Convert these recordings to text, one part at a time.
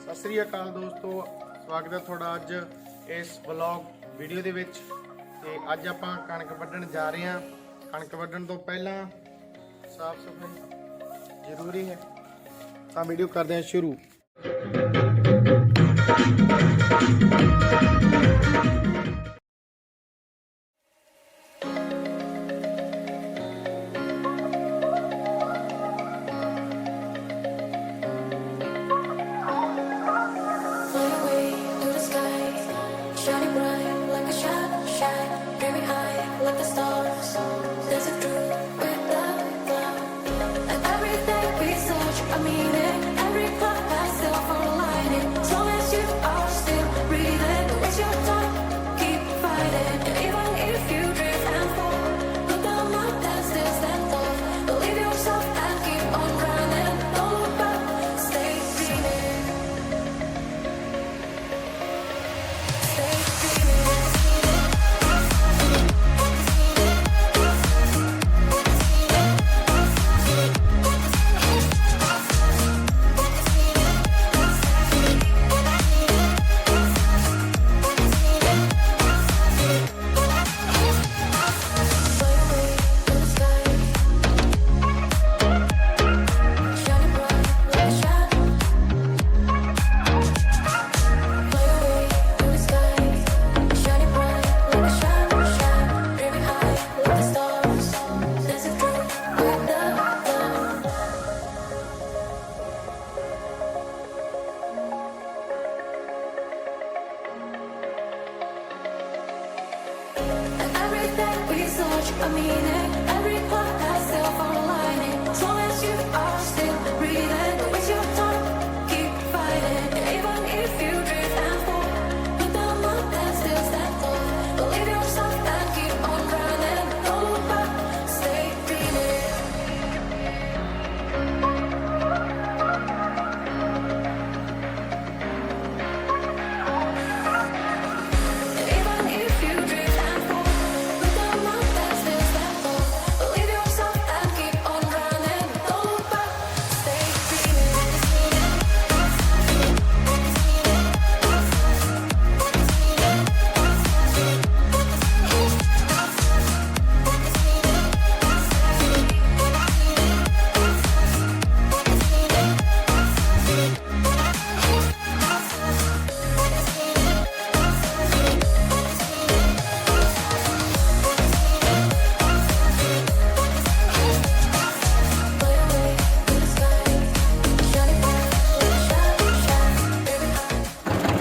सत श्री अकाल दोस्तों, स्वागत है थोड़ा अज इस ब्लॉग वीडियो दे विच। ते अज आपां कणक वड्ढण जा रहे हैं। कणक वड्ढण तो पहला साफ सफाई जरूरी है, तो वीडियो करते हैं शुरू।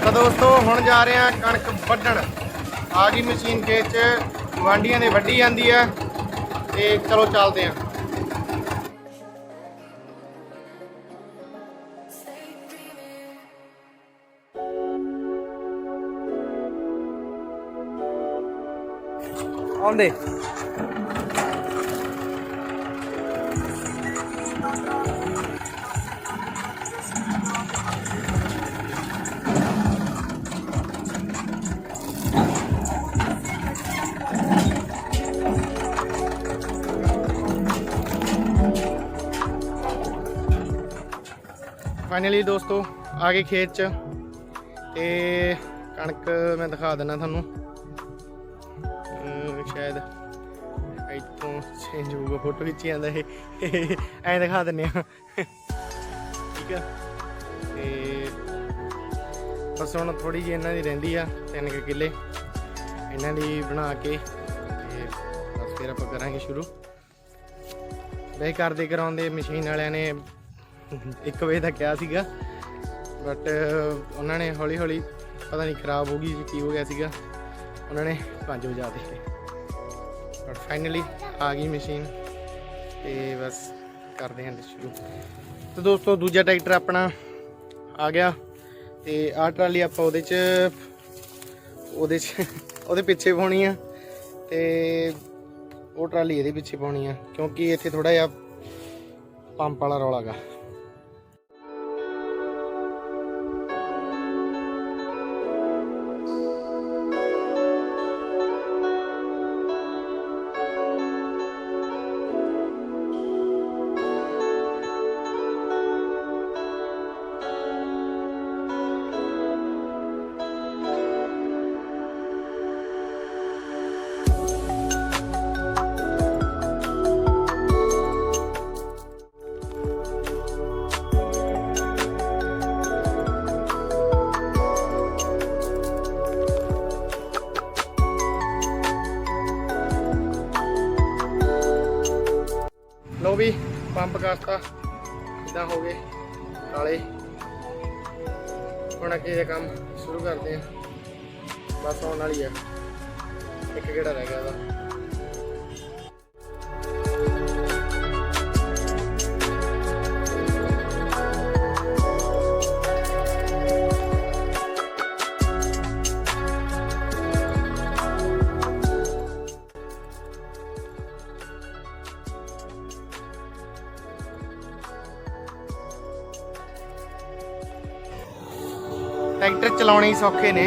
तो दोस्तों हुण जा रहे हैं कणक वड्ढण। आ गई मशीन खेत च, गुआंढियां दे वड्ढी जाती है। तो चलो चलते हैं। आउंदे फाइनली दोस्तों आ गए खेत च। ते कणक मैं दिखा देना थानू, शायद इतों चेंज होगा, फोटो खिंची जाता है ऐ दिखा दें ठीक है। तो बस हम थोड़ी जी इन्हों की रही है 3 किले इन्हों की बना के, बस फिर आप करेंगे शुरू। वैसे करते कराते मशीन वाले ने 1 बजे तक कहा सीगा, बट उन्होंने हौली हौली पता नहीं खराब हो गई की हो गया सीगा, उन्होंने 5 बजा दी। बट फाइनली आ गई मशीन, तो बस करते हैं शुरू। तो दोस्तों दूजा ट्रैक्टर अपना आ गया। तो आ ट्राली आप पिछे पानी है, तो वो ट्राली ये पिछे पानी है, क्योंकि इत्थे थोड़ा जिहा पंप वाला रौला गा। पंप करता इदा हो गए काले। हुण अगे ये काम शुरू करते हैं, बस आने वाली है, एक गेड़ा रह गया था। ट्रैक्टर चलाने ही सौखे ने,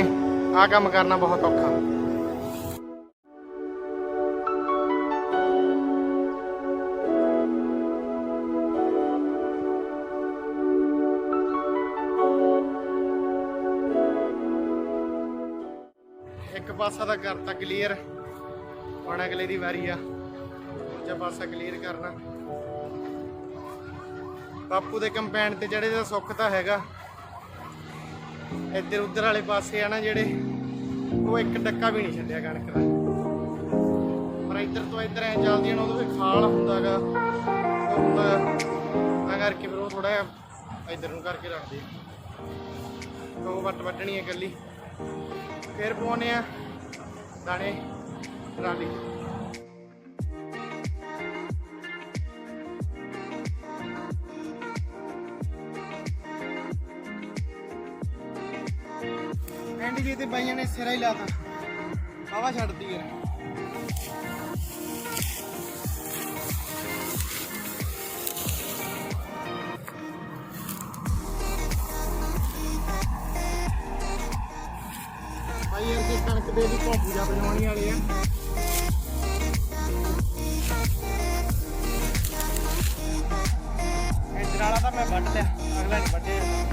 आ काम करना बहुत औखा। एक पासा तो करता क्लीयर, हुण अगले दी वारी आ दूजा पासा क्लीयर करना। बापू दे कंपाइन ते चढ़े दा सुख तां हैगा, इधर उधर वाले पासे है ना जेडे वो एक डक्का भी नहीं छड्डिया कणक दा, पर इधर तो इधर ऐ चलदी ना उदों खाल हुंदा गा तां करके फिर वो थोड़ा इधर नूं करके रखदे। तो वट वड्डणी है गली, फिर पाउने आ दाने ट्राली। एंड जी ते बाइयां ने सिरा ही लाता, हवा छड्डदी है। भाई अगे कणक दे भी पूजा बनवाने वाले हैं। इधर वाला तो मैं वड्ड लिया, अगला नहीं वड्डिया।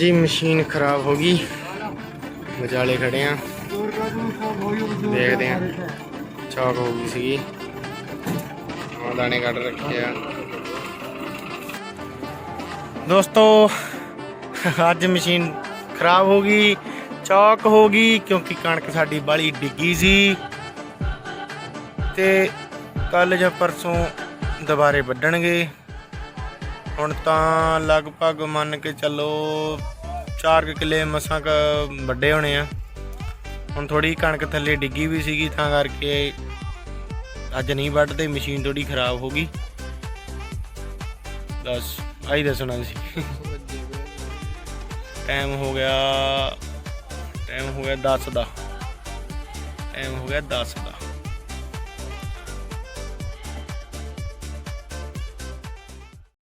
जी मशीन खराब हो गई, विचाले खड़े हैं, देखते हैं। चौक हो गई सी, दाने कट रखे हैं। दोस्तों अज मशीन खराब हो गई, चौक हो गई, क्योंकि कणक साडी बाली डिग्गी सी ते कल जां परसों दोबारे वड्डणगे। हुण तां लगभग मन के चलो 4 किले मसां क वड्डे होने आ। हुण थोड़ी कणक थल्ले डिग्गी भी सीगी, तां करके अज नहीं वड्डदे, मशीन थोड़ी खराब हो गई। बस आई दसना सी। टाइम हो गया 10 दा, टाइम हो गया 10 दा।